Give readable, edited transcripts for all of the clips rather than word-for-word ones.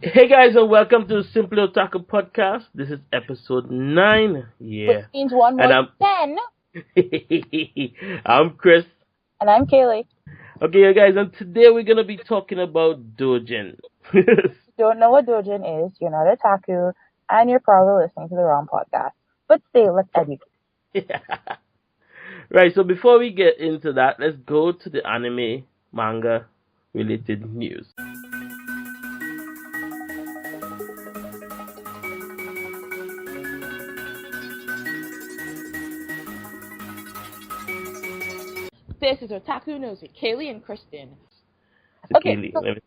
Hey guys, and welcome to the Simply Otaku podcast. This is episode 9. Yeah. Which means one more And than 10. I'm Chris. And I'm Kaylee. Okay, guys, and today we're gonna be talking about Dojin. If you don't know what Dojin is, you're not otaku, and you're probably listening to the wrong podcast. But stay, let's educate. Yeah. Right, so before we get into that, let's go to the anime manga related news. This is Otaku News with Kaylee and Kristen. So Okay, Kaylee,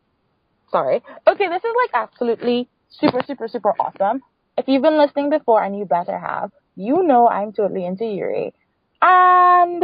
sorry. Okay, this is like absolutely super awesome. If you've been listening before, and you better have, you know I'm totally into Yuri. And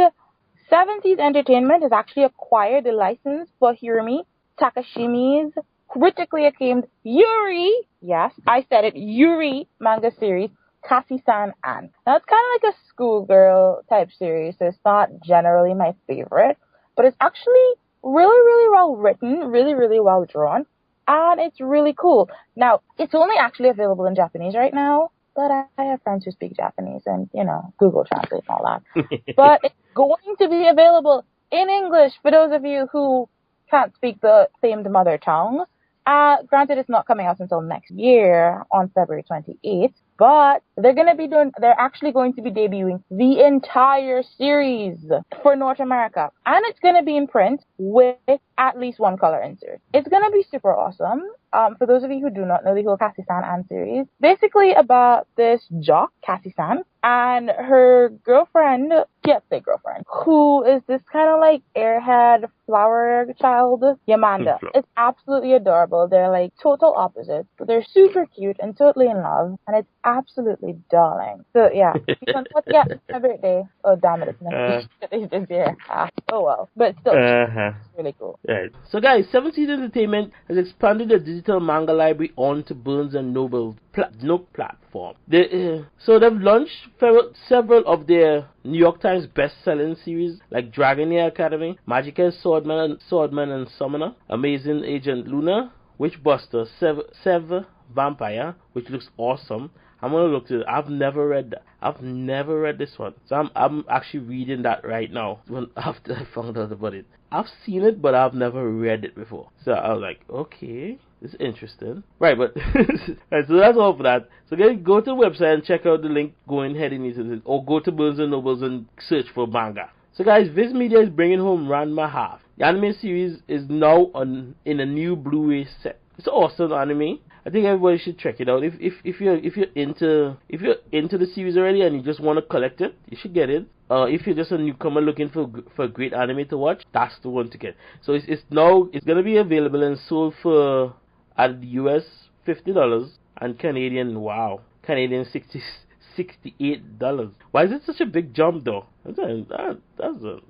70s Entertainment has actually acquired the license for Hiromi Takashimi's critically acclaimed Yuri, yes, I said it, Yuri manga series, Kase-san An. Now, it's kind of like a schoolgirl type series, so it's not generally my favorite, but it's actually really well written, really well drawn, and it's really cool. Now, it's only actually available in Japanese right now, but I have friends who speak Japanese and, Google Translate and all that. But it's going to be available in English for those of you who can't speak the famed mother tongue. Granted, it's not coming out until next year on February 28th, but they're actually going to be debuting the entire series for North America. And it's going to be in print with at least one color insert. It's going to be super awesome. For those of you who do not know the whole Kase-san An series, basically about this jock, Kase-san, and her girlfriend, who is this kind of like airhead flower child, Yamanda. It's absolutely adorable. They're like total opposites, but they're super cute and totally in love, and it's absolutely darling. So yeah, it's my birthday. Oh damn it, it's my birthday this year. Oh well, but still, it's really cool. Right. So guys, 70s Entertainment has expanded the digital manga library onto Barnes and Noble platform. So they've launched several of their New York Times best-selling series like Dragonair Academy, Magical Swordman and Summoner, Amazing Agent Luna, Witchbuster, Sev Vampire, which looks awesome. I'm gonna look to it. I've never read that. I've never read this one, so I'm actually reading that right now. After I found out about it, I've seen it, but I've never read it before. So I was like, okay, this is interesting, right? But right, so that's all for that. So go to the website and check out the link heading into this, or go to Barnes and Nobles and search for manga. So guys, Viz Media is bringing home Ranma Half. The anime series is now in a new Blu-ray set. It's an awesome anime. I think everybody should check it out. If you're into the series already and you just want to collect it, you should get it. If you're just a newcomer looking for a great anime to watch, that's the one to get. So it's gonna be available and sold for at the US $50 and Canadian $68. Why is it such a big jump though? That's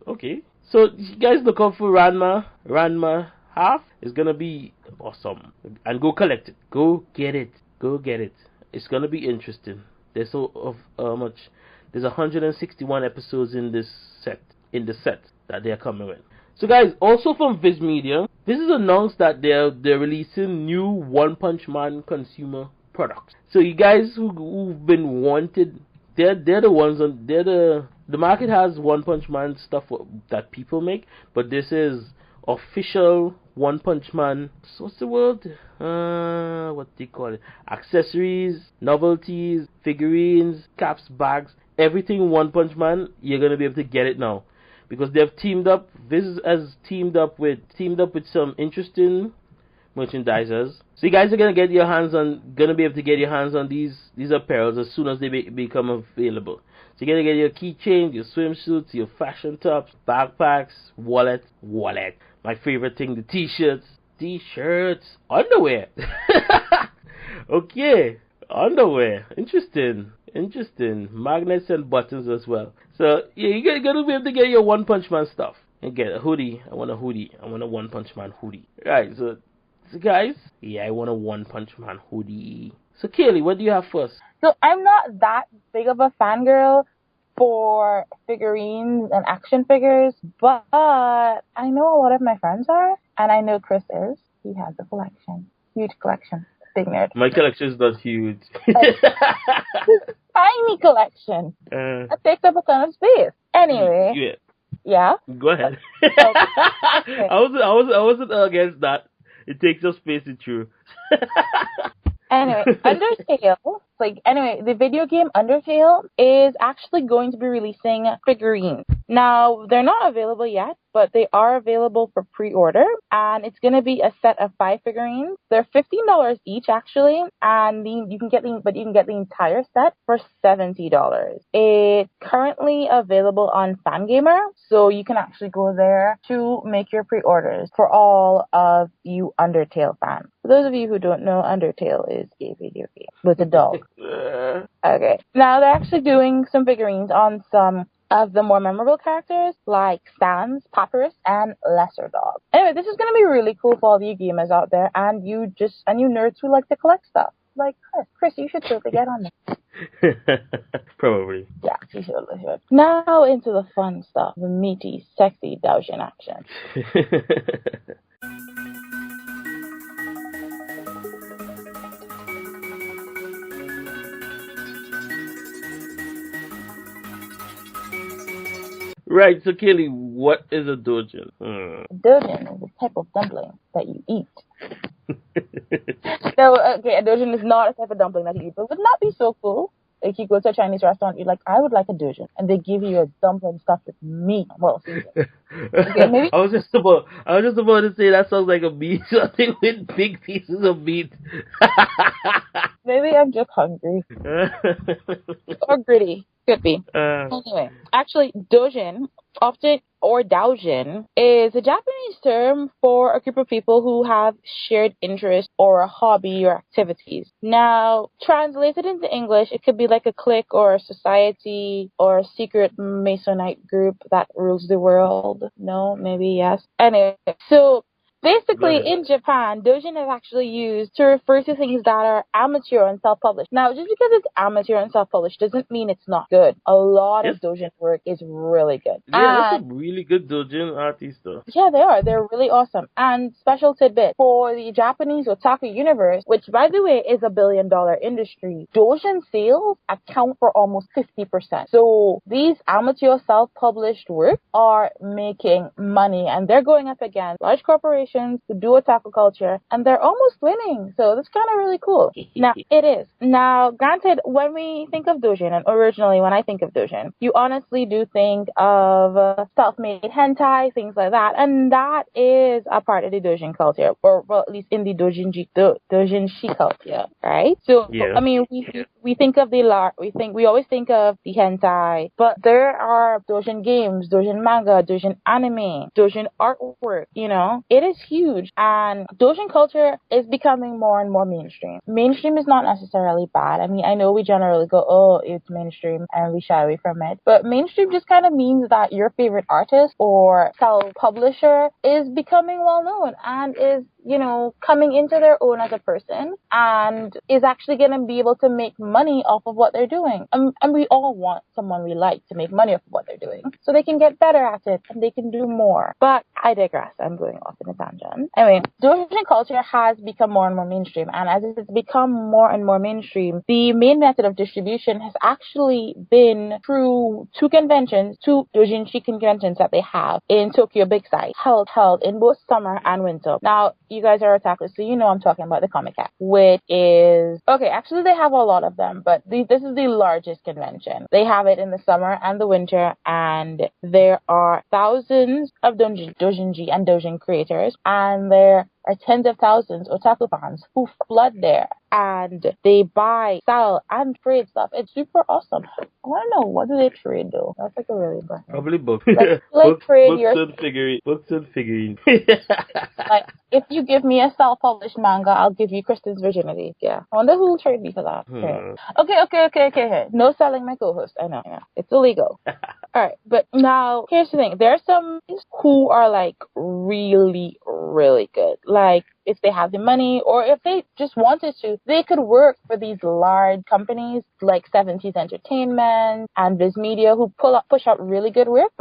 okay. So you guys look out for Ranma Half is gonna be awesome, and go collect it. Go get it. It's gonna be interesting. There's There's 161 episodes in the set that they're coming with. So guys, also from Viz Media, this is announced that they're releasing new One Punch Man consumer products. So you guys who've been wanted, they're the ones on. The market has One Punch Man stuff that people make, but this is official One Punch Man. So what's the word? What do you call it? Accessories, novelties, figurines, caps, bags, everything One Punch Man. You're gonna be able to get it now because they've teamed up. Viz has teamed up with some interesting merchandisers. So you guys are gonna be able to get your hands on these apparels as soon as they become available. So you're gonna get your keychains, your swimsuits, your fashion tops, backpacks, wallet. My favorite thing, the t-shirts, underwear. Okay. Underwear. Interesting. Magnets and buttons as well. So yeah, you're gonna be able to get your One Punch Man stuff. And get a hoodie. I want a hoodie. I want a One Punch Man hoodie. Right, so guys, yeah, I want a One Punch Man hoodie. So Kaylee, what do you have first? So I'm not that big of a fangirl for figurines and action figures, but I know a lot of my friends are, and I know Chris is. He has a collection. Huge collection. Big nerd. My collection is not huge. Tiny collection. That takes up a ton of space. Anyway. Yeah. Go ahead. Okay. I wasn't against that. It takes up space, it's true. Anyway, Undertale, the video game Undertale is actually going to be releasing figurines. Now, they're not available yet, but they are available for pre-order, and it's going to be a set of 5 figurines. They're $15 each, actually, and you can get the entire set for $70. It's currently available on Fangamer, so you can actually go there to make your pre-orders for all of you Undertale fans. For those of you who don't know, Undertale is a video game with a dog. Okay. Now, they're actually doing some figurines on some of the more memorable characters like Sans, Papyrus, and Lesser Dog. Anyway, this is going to be really cool for all you gamers out there and you nerds who like to collect stuff. Like Chris, you should totally get on this. Probably. Yeah, you should. Now into the fun stuff, the meaty, sexy Dojin action. Right, so Kelly, what is a dojin? A dojin is a type of dumpling that you eat. No, okay, a dojin is not a type of dumpling that you eat, but would not be so cool. Like you go to a Chinese restaurant, you're like, I would like a dojin, and they give you a dumpling stuffed with meat. Well, okay, maybe. I was just about to say that sounds like a meat, something with big pieces of meat. Maybe I'm just hungry. Or gritty. Could be. Anyway, actually, dojin, often, or daojin, is a Japanese term for a group of people who have shared interests or a hobby or activities. Now, translated into English, it could be like a clique or a society or a secret Masonite group that rules the world. No, maybe yes. Anyway, so basically, in Japan, dojin is actually used to refer to things that are amateur and self-published. Now, just because it's amateur and self-published doesn't mean it's not good. A lot of dojin work is really good. Yeah, there's some really good dojin artists, though. Yeah, they are. They're really awesome. And special tidbit, for the Japanese Otaku universe, which, by the way, is a billion-dollar industry, dojin sales account for almost 50%. So these amateur self-published works are making money, and they're going up against large corporations who do otaku culture, and they're almost winning. So that's kind of really cool. Now, it is. Now, granted, when we think of dojin, and originally when I think of dojin, you honestly do think of self-made hentai, things like that, and that is a part of the dojin culture, or well, at least in the dojinshi culture, right? So, yeah. I mean, we think of we always think of the hentai, but there are dojin games, dojin manga, dojin anime, dojin artwork, it is huge, and dojin culture is becoming more and more mainstream. Mainstream is not necessarily bad. I mean, I know we generally go, oh, it's mainstream, and we shy away from it, but mainstream just kind of means that your favorite artist or self-publisher is becoming well-known and is, coming into their own as a person and is actually going to be able to make money off of what they're doing. And we all want someone we like to make money off of what they're doing so they can get better at it and they can do more. But I digress. I'm going off in a tangent. Anyway, dojin culture has become more and more mainstream, and as it's become more and more mainstream, the main method of distribution has actually been through two dojinshi conventions that they have in Tokyo Big Sight, held in both summer and winter. Now, you guys are otaku, so I'm talking about the Comic Con, which is, okay, actually they have a lot of them, but this is the largest convention. They have it in the summer and the winter, and there are thousands of dojinshi and dojin creators, and there are tens of thousands of otaku fans who flood there and they buy, sell, and trade stuff. It's super awesome. I want to know, what do they trade though? That's like a really good. Probably books. Like trade books your and figurines. Books and figurines. like. If you give me a self-published manga, I'll give you Kristen's virginity. Yeah, I wonder who will trade me for that. Okay. No selling my co-host. I know. It's illegal. All right, but now here's the thing. There are some who are like really, really good. Like if they have the money or if they just wanted to, they could work for these large companies like 70s Entertainment and Viz Media who push out really good work.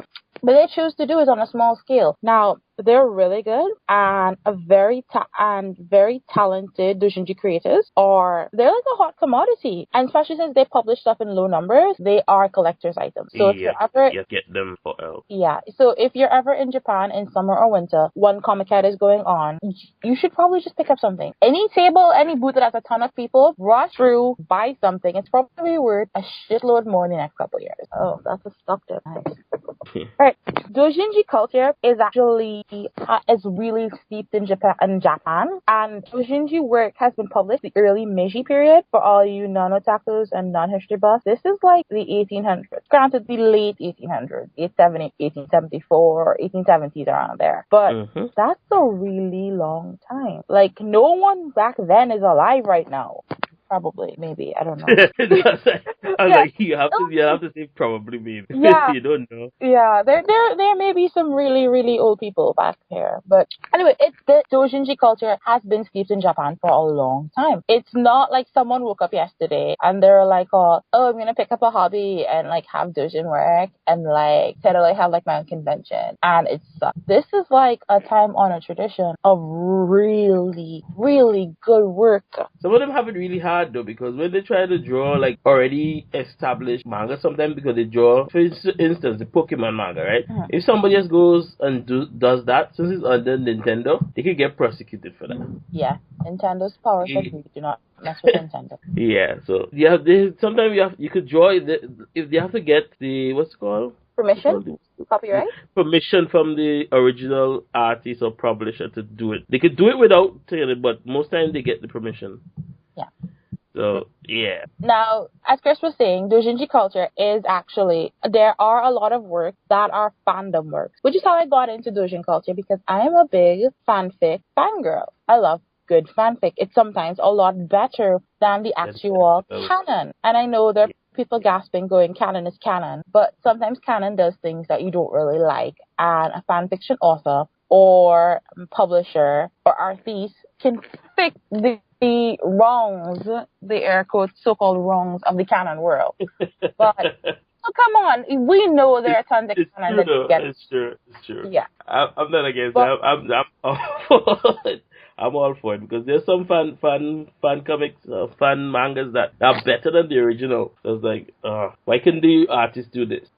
But they choose to do it on a small scale. Now, they're really good and very talented dojinshi creators, or they're like a hot commodity. And especially since they publish stuff in low numbers, they are collector's items. So if you're ever get them for help. Yeah. So if you're ever in Japan in summer or winter, one Comic-Con is going on, you should probably just pick up something. Any table, any booth that has a ton of people, rush through, buy something. It's probably worth a shitload more in the next couple of years. Oh, that's a stock tip. Nice. Right. Dojinshi culture is actually is really steeped in Japan, and dojinshi work has been published the early Meiji period. For all you non-otakus and non-history buffs, this is like the 1800s. Granted, the late 1800s, 1874, 1870s, around there. But that's a really long time. Like, no one back then is alive right now. Probably, maybe, I don't know. Like, you have to say probably, maybe. Yeah. You don't know. Yeah, there may be some really, really old people back there. But anyway, the dojinshi culture has been steeped in Japan for a long time. It's not like someone woke up yesterday and they're like, oh, I'm going to pick up a hobby and like have dojin work and like totally have like my own convention. And this is like a time-honored tradition of really, really good work. Some of them have it really hard though, because when they try to draw like already established manga, sometimes because they draw, for instance, the Pokemon manga, right? If somebody just goes and does that, since it's under Nintendo, they could get prosecuted for that. Yeah, Nintendo's power said we do not mess with Nintendo. Yeah, so sometimes you could draw if they have to get the what's it called? Permission? Copyright? Permission from the original artist or publisher to do it. They could do it without it, but most times they get the permission. Yeah. So, yeah. Now, as Chris was saying, dojinshi culture is actually, there are a lot of works that are fandom works, which is how I got into dojin culture, because I am a big fanfic fangirl. I love good fanfic. It's sometimes a lot better than the actual canon. And I know there are people gasping going, canon is canon, but sometimes canon does things that you don't really like, and a fanfiction author or publisher or artiste can fix the wrongs, the air quotes, so-called wrongs of the canon world. But come on, we know there are tons of canon that get it. It's true. Yeah. I'm not against that. I'm all for it. I'm all for it, because there's some fan comics, fan mangas that are better than the original. So it's like, why couldn't the artist do this?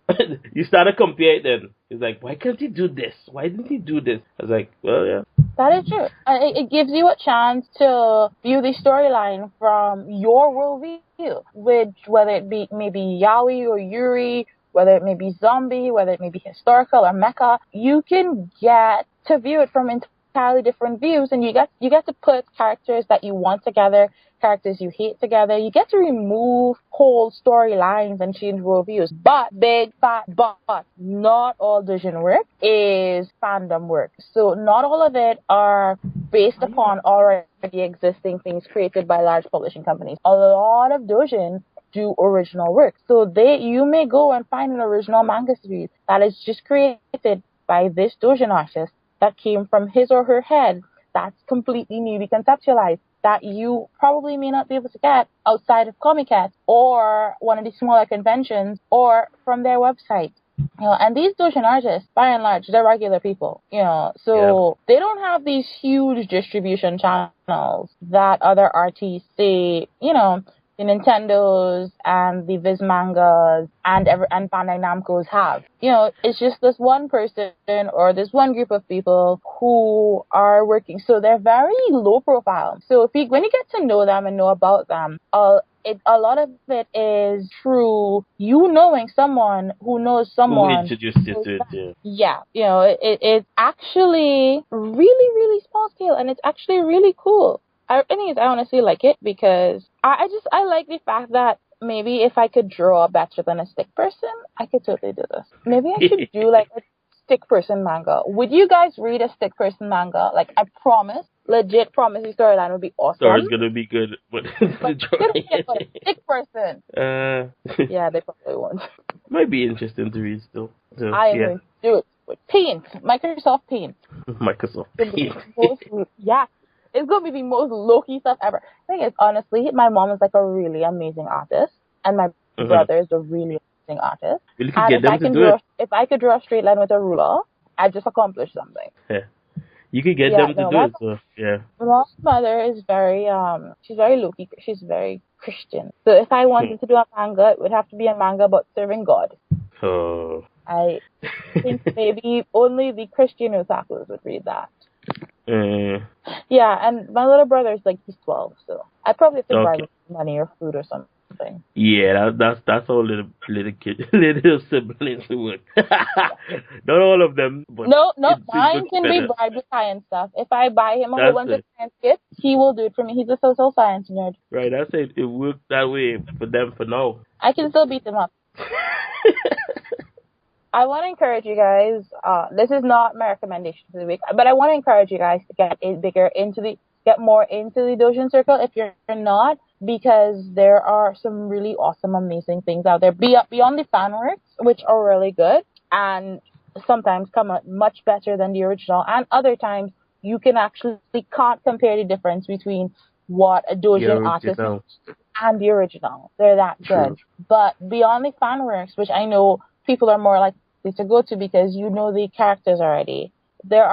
You start to compare it then. It's like, why can't he do this? Why didn't he do this? I was like, well, yeah. That is true. It gives you a chance to view the storyline from your worldview, whether it be maybe yaoi or yuri, whether it may be zombie, whether it may be historical or mecha. You can get to view it from entirely different views, and you get to put characters that you want together, characters you hate together. You get to remove whole storylines and change worldviews. But big fat but not all dojin work is fandom work. So not all of it are based upon already existing things created by large publishing companies. A lot of dojin do original work. So you may go and find an original manga series that is just created by this dojin artist, that came from his or her head, that's completely newly conceptualized, that you probably may not be able to get outside of Comic-Con or one of the smaller conventions or from their website. And these dojin artists, by and large, they're regular people, so they don't have these huge distribution channels that other artists say, the Nintendos and the Viz mangas and Bandai Namco's have. It's just this one person or this one group of people who are working. So they're very low profile. So when you get to know them and know about them, a lot of it is through you knowing someone who knows Who someone. introduced you to it? Yeah. Yeah, it's actually really, really small scale, and it's actually really cool. I honestly like it because I like the fact that maybe if I could draw better than a stick person, I could totally do this. Maybe I should do like a stick person manga. Would you guys read a stick person manga? Like, I promise, legit promise the storyline would be awesome. Story's gonna be good, but But the get a stick person. drawing. Yeah, they probably won't. Might be interesting to read still. So, I am yeah. going to do it with Paint, Microsoft Paint. Microsoft. Yeah, it's going to be the most low-key stuff ever. The thing is, honestly, my mom is like a really amazing artist, and my brother is a really amazing artist. You could get them to do it. If I could draw a straight line with a ruler, I'd just accomplished something. Yeah. You could get them to do it, so, yeah. My mom's mother is very, she's very low-key, she's very Christian. So if I wanted to do a manga, it would have to be a manga about serving God. Oh. I think maybe only the Christian otakus would read that. Yeah, and my little brother is like, he's 12, so I'd probably have to buy him money or food or something. Yeah, that's all little kids, little siblings work. Not all of them, but no, mine can be bribed with science stuff. If I buy him a whole bunch of science kits, he will do it for me. He's a social science nerd. Right, I said it worked that way for them for now. I can still beat them up. I want to encourage you guys. This is not my recommendation for the week, but I want to encourage you guys to get more into the Dojin circle if you're not, because there are some really awesome, amazing things out there beyond the fan works, which are really good and sometimes come out much better than the original, and other times you can actually can't compare the difference between what a Dojin artist is and the original. They're that good. But beyond the fan works, which I know people are more likely to go to because you know the characters already, there's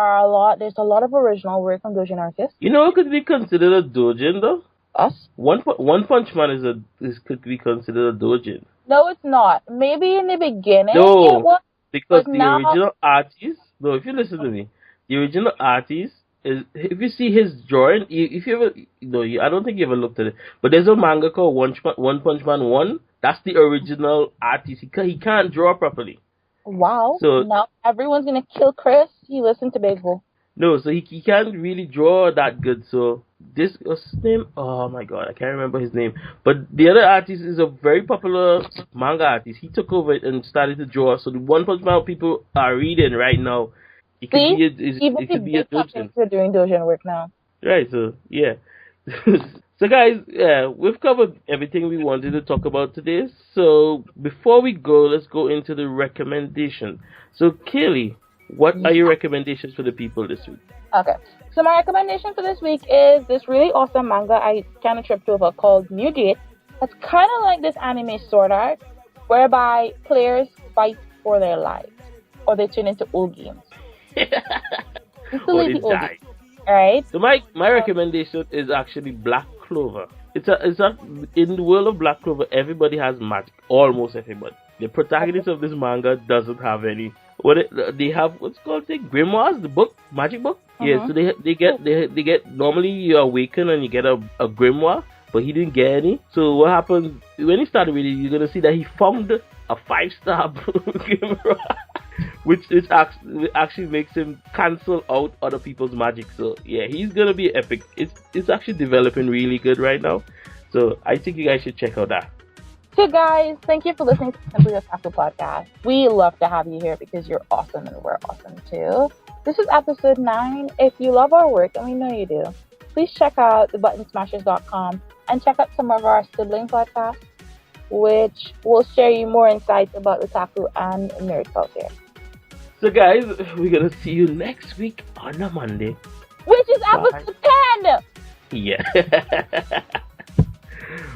a lot of original work from Dojin artists. You know, could be considered a Dojin though? Us? One Punch Man could be considered a Dojin. No, it's not. Maybe in the beginning it was, because the original artist. No, if you listen to me, the original artist is. If you see his drawing, if you ever, I don't think you ever looked at it. But there's a manga called One Punch Man 1. That's the original artist. He can't draw properly. Wow. So now everyone's gonna kill Chris. He listened to baseball. No, so he can't really draw that good. So this was his name. Oh my god, I can't remember his name. But the other artist is a very popular manga artist. He took over it and started to draw. So the One Punch Man people are reading right now. It could be a Dojin. We're doing Dojin work now. Right. So yeah. So guys, we've covered everything we wanted to talk about today. So before we go, let's go into the recommendation. So Kaylee, what are your recommendations for the people this week? Okay. So my recommendation for this week is this really awesome manga I kind of tripped over called New Gate. It's kind of like this anime Sword Art, whereby players fight for their lives, or they turn into old games. Or they die. Right. So my recommendation is actually Black Clover. It's in the world of Black Clover, everybody has magic. Almost everybody. The protagonist of this manga doesn't have any. They have what's called the grimoires, the book, magic book. Yeah, so they get normally you awaken and you get a grimoire, but he didn't get any. So what happens when he started reading? You're gonna see that he found a 5-star grimoire, which actually makes him cancel out other people's magic. So yeah, he's gonna be epic. It's actually developing really good right now. So I think you guys should check out that. So guys, thank you for listening to Simply Otaku Podcast. We love to have you here because you're awesome and we're awesome too. This is episode 9. If you love our work, and we know you do, please check out thebuttonsmashers.com and check out some of our sibling podcasts, which will share you more insights about otaku and nerd culture. So guys, we're gonna see you next week on a Monday, which is episode 10. Yeah.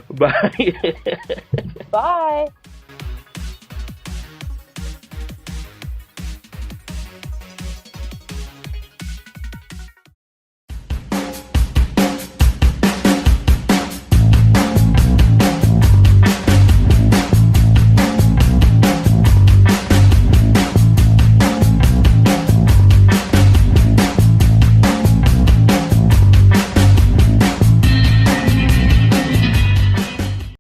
Bye. Bye.